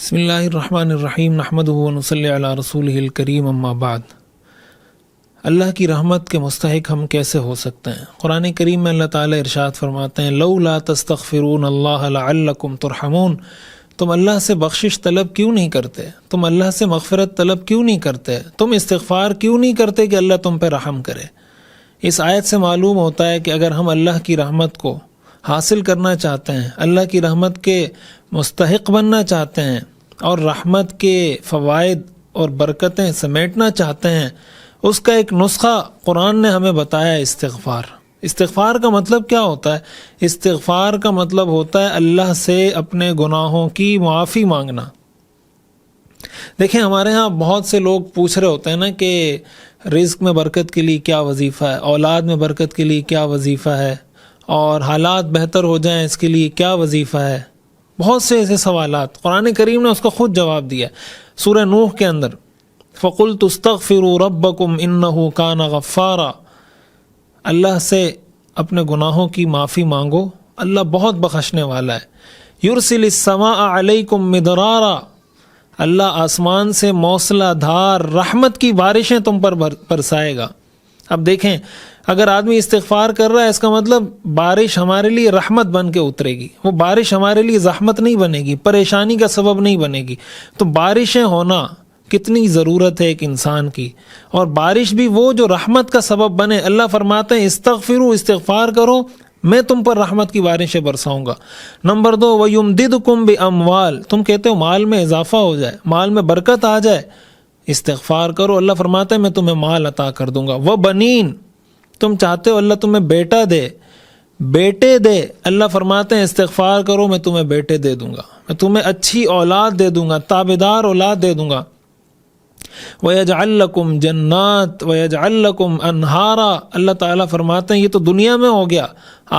بسم اللہ الرحمن الرحیم نحمدہ و نصلی علی رسولہ الکریم اما بعد۔ اللہ کی رحمت کے مستحق ہم کیسے ہو سکتے ہیں؟ قرآن کریم میں اللہ تعالیٰ ارشاد فرماتے ہیں لولا تستغفرون اللہ لعلکم ترحمون، تم اللہ سے بخشش طلب کیوں نہیں کرتے؟ تم اللہ سے مغفرت طلب کیوں نہیں کرتے؟ تم استغفار کیوں نہیں کرتے کہ اللہ تم پہ رحم کرے؟ اس آیت سے معلوم ہوتا ہے کہ اگر ہم اللہ کی رحمت کو حاصل کرنا چاہتے ہیں، اللہ کی رحمت کے مستحق بننا چاہتے ہیں اور رحمت کے فوائد اور برکتیں سمیٹنا چاہتے ہیں، اس کا ایک نسخہ قرآن نے ہمیں بتایا ہے استغفار۔ استغفار کا مطلب کیا ہوتا ہے؟ استغفار کا مطلب ہوتا ہے اللہ سے اپنے گناہوں کی معافی مانگنا۔ دیکھیں ہمارے ہاں بہت سے لوگ پوچھ رہے ہوتے ہیں نا کہ رزق میں برکت کے لیے کیا وظیفہ ہے، اولاد میں برکت کے لیے کیا وظیفہ ہے، اور حالات بہتر ہو جائیں اس کے لیے کیا وظیفہ ہے۔ بہت سے ایسے سوالات قرآن کریم نے اس کا خود جواب دیا سورہ نوح کے اندر، فَقُلْتُ اسْتَغْفِرُوا رَبَّكُمْ إِنَّهُ كَانَ غَفَّارًا، اللہ سے اپنے گناہوں کی معافی مانگو، اللہ بہت بخشنے والا ہے۔ يُرْسِلِ السَّمَاءَ عَلَيْكُمْ مِدْرَارًا، اللہ آسمان سے موسلا دھار رحمت کی بارشیں تم پر برسائے گا۔ اب دیکھیں اگر آدمی استغفار کر رہا ہے اس کا مطلب بارش ہمارے لیے رحمت بن کے اترے گی، وہ بارش ہمارے لیے زحمت نہیں بنے گی، پریشانی کا سبب نہیں بنے گی۔ تو بارشیں ہونا کتنی ضرورت ہے ایک انسان کی، اور بارش بھی وہ جو رحمت کا سبب بنے۔ اللہ فرماتے ہیں استغفروا، استغفار کرو، میں تم پر رحمت کی بارشیں برساؤں گا۔ نمبر 2 وَيُمْدِدْكُمْ بِأَمْوَالٍ، تم کہتے ہو مال میں اضافہ ہو جائے، مال میں برکت آ جائے، استغفار کرو، اللہ فرماتا ہے میں تمہیں مال عطا کر دوں گا۔ وَبَنِينَ، تم چاہتے ہو اللہ تمہیں بیٹا دے، بیٹے دے، اللہ فرماتے ہیں استغفار کرو میں تمہیں بیٹے دے دوں گا، میں تمہیں اچھی اولاد دے دوں گا، تابعدار اولاد دے دوں گا۔ وَيَجْعَلْ لَكُمْ جَنَّاتٍ وَيَجْعَلْ لَكُمْ أَنْهَارًا، اللہ تعالیٰ فرماتے ہیں یہ تو دنیا میں ہو گیا،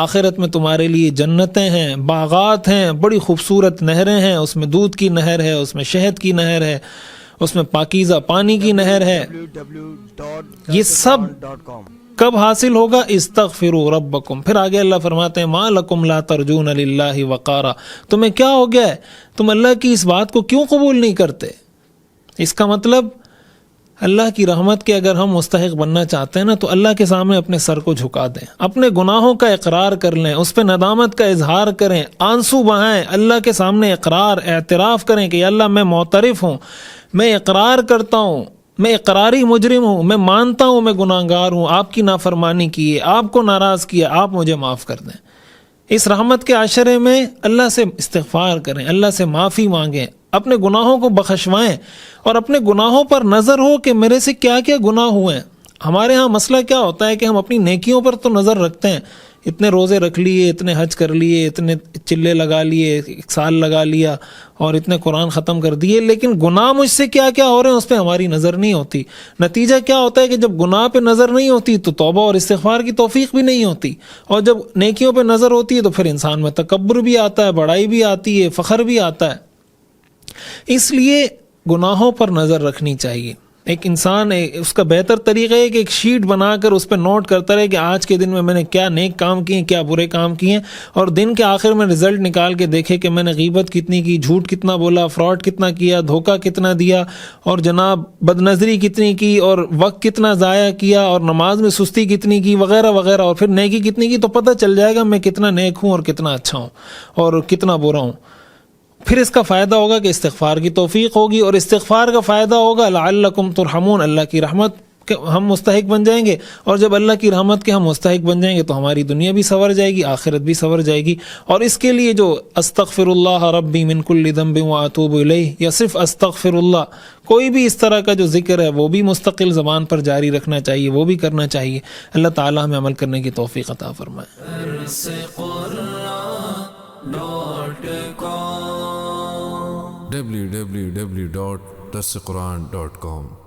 آخرت میں تمہارے لیے جنتیں ہیں، باغات ہیں، بڑی خوبصورت نہریں ہیں، اس میں دودھ کی نہر ہے، اس میں شہد کی نہر ہے، اس میں پاکیزہ پانی کی نہر ہے۔ یہ سب کب حاصل ہوگا؟ استغفروا ربکم۔ پھر آگے اللہ فرماتے ہیں ما لکم لا ترجون للہ وقارا، تمہیں کیا ہو گیا ہے، تم اللہ کی اس بات کو کیوں قبول نہیں کرتے؟ اس کا مطلب اللہ کی رحمت کے اگر ہم مستحق بننا چاہتے ہیں نا تو اللہ کے سامنے اپنے سر کو جھکا دیں، اپنے گناہوں کا اقرار کر لیں، اس پہ ندامت کا اظہار کریں، آنسو بہائیں، اللہ کے سامنے اقرار اعتراف کریں کہ اللہ میں معترف ہوں، میں اقرار کرتا ہوں، میں اقراری مجرم ہوں، میں مانتا ہوں میں گناہگار ہوں، آپ کی نافرمانی کی ہے، آپ کو ناراض کیا، آپ مجھے معاف کر دیں۔ اس رحمت کے عشرے میں اللہ سے استغفار کریں، اللہ سے معافی مانگیں، اپنے گناہوں کو بخشوائیں، اور اپنے گناہوں پر نظر ہو کہ میرے سے کیا کیا گناہ ہوئے ہیں۔ ہمارے ہاں مسئلہ کیا ہوتا ہے کہ ہم اپنی نیکیوں پر تو نظر رکھتے ہیں، اتنے روزے رکھ لیے، اتنے حج کر لیے، اتنے چلے لگا لیے، 1 سال لگا لیا، اور اتنے قرآن ختم کر دیے، لیکن گناہ مجھ سے کیا کیا ہو رہے ہیں اس پہ ہماری نظر نہیں ہوتی۔ نتیجہ کیا ہوتا ہے کہ جب گناہ پہ نظر نہیں ہوتی تو توبہ اور استغفار کی توفیق بھی نہیں ہوتی، اور جب نیکیوں پہ نظر ہوتی ہے تو پھر انسان میں تکبر بھی آتا ہے، بڑائی بھی آتی ہے، فخر بھی آتا ہے۔ اس لیے گناہوں پر نظر رکھنی چاہیے۔ ایک انسان اس کا بہتر طریقہ ہے کہ ایک شیٹ بنا کر اس پہ نوٹ کرتا رہے کہ آج کے دن میں نے کیا نیک کام کیے، کیا برے کام کیے، اور دن کے آخر میں رزلٹ نکال کے دیکھے کہ میں نے غیبت کتنی کی، جھوٹ کتنا بولا، فراڈ کتنا کیا، دھوکہ کتنا دیا، اور جناب بدنظری کتنی کی، اور وقت کتنا ضائع کیا، اور نماز میں سستی کتنی کی، وغیرہ وغیرہ، اور پھر نیکی کتنی کی، تو پتہ چل جائے گا میں کتنا نیک ہوں اور کتنا اچھا ہوں اور کتنا برا ہوں۔ پھر اس کا فائدہ ہوگا کہ استغفار کی توفیق ہوگی، اور استغفار کا فائدہ ہوگا لعلکم ترحمون، اللہ کی رحمت کے ہم مستحق بن جائیں گے، اور جب اللہ کی رحمت کے ہم مستحق بن جائیں گے تو ہماری دنیا بھی سنور جائے گی، آخرت بھی سنور جائے گی۔ اور اس کے لیے جو استغفر اللہ ربی من کل ذنب واتوب الیہ، یا صرف استغفر اللہ، کوئی بھی اس طرح کا جو ذکر ہے وہ بھی مستقل زبان پر جاری رکھنا چاہیے، وہ بھی کرنا چاہیے۔ اللہ تعالی ہمیں عمل کرنے کی توفیق عطا فرمائے۔ www.dasquran.com